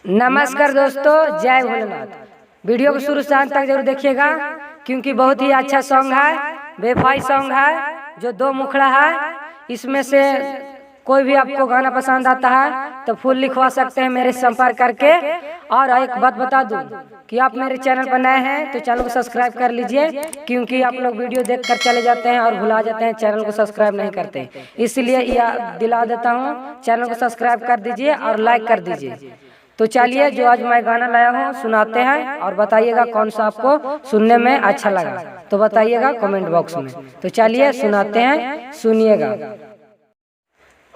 नमस्कार दोस्तों, जय भोलेनाथ। वीडियो को शुरू से अंत तक जरूर देखिएगा क्योंकि बहुत ही अच्छा सॉन्ग है, बेफाई सॉन्ग है जो दो मुखड़ा है। इसमें से कोई भी आपको गाना पसंद आता है तो फुल लिखवा सकते हैं मेरे संपर्क करके। और एक बात बता दूं कि आप मेरे चैनल पर नए हैं तो चैनल को सब्सक्राइब कर लीजिए, क्योंकि आप लोग वीडियो देखकर चले जाते हैं और भुला जाते हैं, चैनल को सब्सक्राइब नहीं करते। इसलिए यह दिला देता हूँ, चैनल को सब्सक्राइब कर दीजिए और लाइक कर दीजिए। तो चलिए, जो आज मैं गाना लाया हूँ सुनाते हैं और बताइएगा कौन सा आपको सुनने में अच्छा लगा, तो बताइएगा कमेंट बॉक्स में। तो चलिए सुनाते हैं, सुनिएगा।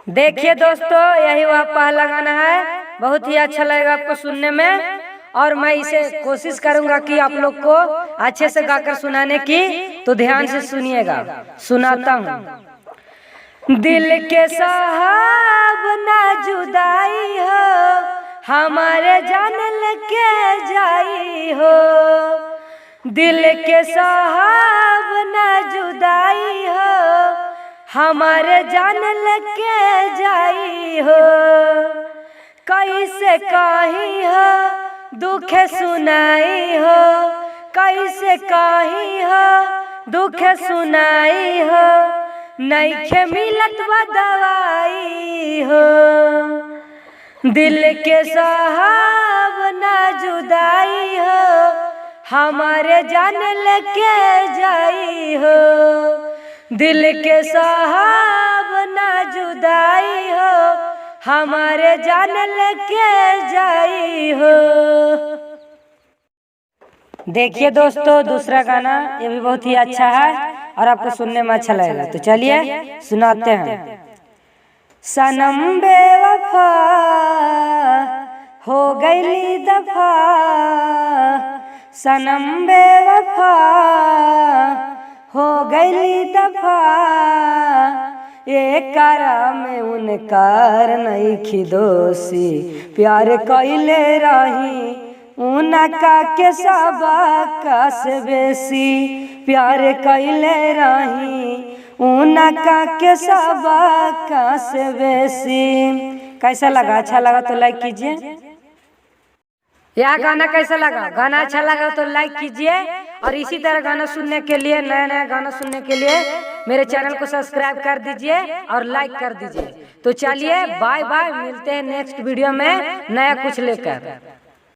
देखिए दोस्तों, यही वह पहला गाना है, बहुत ही अच्छा लगेगा आपको सुनने में। और मैं इसे कोशिश करूंगा कि आप लोग को अच्छे से गाकर सुनाने की, तो ध्यान से सुनिएगा। सुनाता हूँ। दिल के साहब ना जुदाई हो, हमारे जान लेके जाई हो। दिल के साहब ना जुदाई हो, हमारे जान लेके जाई हो। कैसे कही हो दुख सुनाई हो, कैसे कही हो दुख सुनाई हो। नइखे मिलत बा दवाई हो। दिल के साहब ना जुदाई हो, हमारे जान लेके जाई हो। दिल के साहब ना जुदाई हो, हमारे जान लेके जाई हो। देखिए दोस्तों, दूसरा गाना ये भी बहुत ही अच्छा है और आपको सुनने में अच्छा लगेगा। तो चलिए सुनाते हैं। सनम बेवफा हो गई दफा, सनम बेवफा हो गई दफा। एक कारा में उनकार नहीं खिदोसी, प्यार कइले रही उनका के सबका से बेसी। प्यार कइले रही उनका के सबका से बेसी। कैसा लगा? अच्छा लगा तो लाइक कीजिए। यह गाना कैसा लगा? गाना अच्छा लगा तो लाइक कीजिए। और इसी तरह गाना सुनने के लिए, नया नया गाना सुनने के लिए मेरे चैनल को सब्सक्राइब कर दीजिए और लाइक कर दीजिए। तो चलिए बाय बाय, मिलते हैं नेक्स्ट वीडियो में नया कुछ लेकर।